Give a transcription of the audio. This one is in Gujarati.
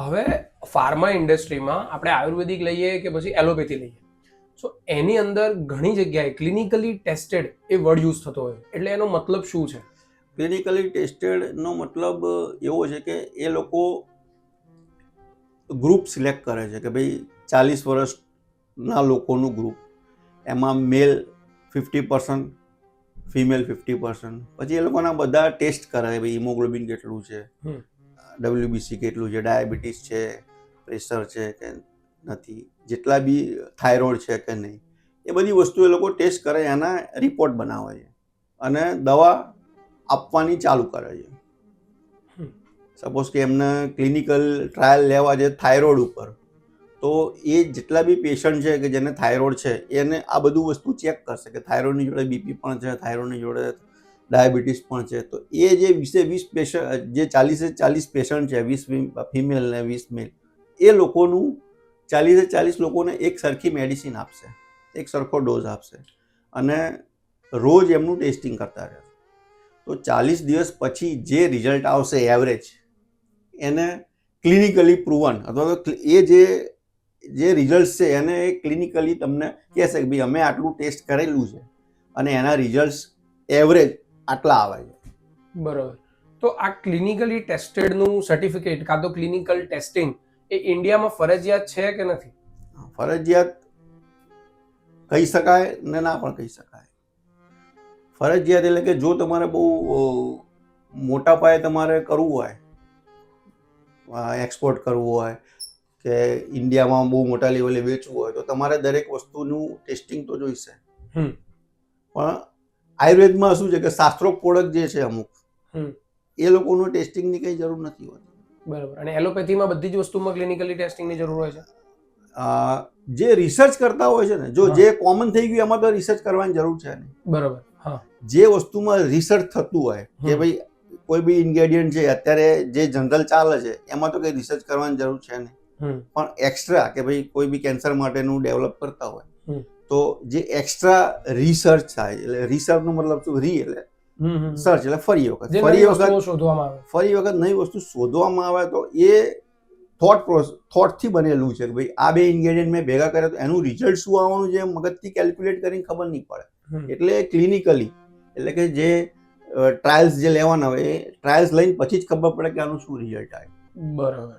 હવે ફાર્મા ઇન્ડસ્ટ્રીમાં આપણે આયુર્વેદિક લઈએ કે પછી એલોપેથી લઈએ, સો એની અંદર ઘણી જગ્યાએ ક્લિનિકલી ટેસ્ટેડ એ વર્ડ યુઝ થતો હોય, એટલે એનો મતલબ શું છે? ક્લિનિકલી ટેસ્ટેડનો મતલબ એવો છે કે એ લોકો ગ્રુપ સિલેક્ટ કરે છે કે ભાઈ 40 વર્ષના લોકોનું ગ્રુપ, એમાં મેલ 50%, ફિમેલ 50%. પછી એ લોકોના બધા ટેસ્ટ કરે, ભાઈ હિમોગ્લોબિન કેટલું છે, WBC કેટલું છે, ડાયાબિટીસ છે, પ્રેશર છે કે નથી, જેટલા બી થાઇરોઇડ છે કે નહીં, એ બધી વસ્તુ એ લોકો ટેસ્ટ કરે, એના રિપોર્ટ બનાવે છે અને દવા આપવાની ચાલુ કરે છે. સપોઝ કે એમને ક્લિનિકલ ટ્રાયલ લેવા છે થાઇરોઇડ ઉપર, તો એ જેટલા બી પેશન્ટ છે કે જેને થાઇરોઇડ છે એને આ બધું વસ્તુ ચેક કરશે કે થાઇરોઇડની જોડે બીપી પણ છે, થાઇરોઇડની જોડે ડાયાબિટીસ પણ છે. તો એ જે 20 પેશન્ટ, જે 40 પેશન્ટ છે, 20 ફિમેલ ને 20 મેલ, એ લોકોનું 40 લોકોને એક સરખી મેડિસિન આપશે, એક સરખો ડોઝ આપશે અને રોજ એમનું ટેસ્ટિંગ કરતા રહેશે. તો 40 દિવસ પછી જે રિઝલ્ટ આવશે એવરેજ, એને ક્લિનિકલી પ્રૂવન, અથવા તો એ જે રિઝલ્ટ છે એને ક્લિનિકલી તમને કહેશે કે ભાઈ અમે આટલું ટેસ્ટ કરેલું છે અને એના રિઝલ્ટ એવરેજ આટલા આવે છે. બરોબર. તો આ ક્લિનિકલી ટેસ્ટેડનું સર્ટિફિકેટ કાં તો ક્લિનિકલ ટેસ્ટિંગ એ ઇન્ડિયામાં ફરજિયાત છે કે નથી? ફરજિયાત કહી શકાય ને ના પણ કહી શકાય. ફરજિયાત એટલે કે જો તમારે બહુ મોટા પાયે તમારે કરવું હોય, એક્સપોર્ટ કરવું હોય કે ઇન્ડિયામાં બહુ મોટા લેવલે વેચવું હોય, તો તમારે દરેક વસ્તુનું ટેસ્ટિંગ તો જોઈશે. પણ આયુર્વેદમાં શું છે કે શાસ્ત્રોક્ત પ્રોડક્ટ જે છે અમુક, એ લોકોનું ટેસ્ટિંગની કંઈ જરૂર નથી હોતી. બરાબર. અને એલોપેથીમાં બધી જ વસ્તુમાં ક્લિનિકલી ટેસ્ટિંગની જરૂર હોય છે? જે રિસર્ચ કરતા હોય છે ને, જો જે કોમન થઈ ગયું એમાં તો રિસર્ચ કરવાની જરૂર છે નહીં. બરાબર. હા. જે વસ્તુમાં રિસર્ચ થતું હોય કે ભાઈ કોઈ બી ઇન્ગ્રેડિયન્ટ છે અત્યારે જે જનરલ ચાલે છે એમાં તો કંઈ રિસર્ચ કરવાની જરૂર છે નહીં. પણ એક્સ્ટ્રા કે ભાઈ કોઈ બી કેન્સર માટેનું ડેવલપ કરતા હોય તો જે એક્સ્ટ્રા રિસર્ચ થાય, એટલે રિસર્ચનો મતલબ શું? એટલે સર્ચ એટલે ફરી વખત નવી વસ્તુ શોધવામાં આવે, તો એ થોટથી બનેલું છે કે ભાઈ આ બે ઇન્ગ્રેડિયન્ટ મેં ભેગા કર્યા તો એનું રિઝલ્ટ શું આવવાનું છે મગજથી કેલ્ક્યુલેટ કરીને ખબર નહીં પડે. એટલે ક્લિનિકલી, એટલે કે જે ટ્રાયલ્સ જે લેવાના હોય એ ટ્રાયલ્સ લઈને પછી જ ખબર પડે કે આનું શું રિઝલ્ટ આવે. બરાબર.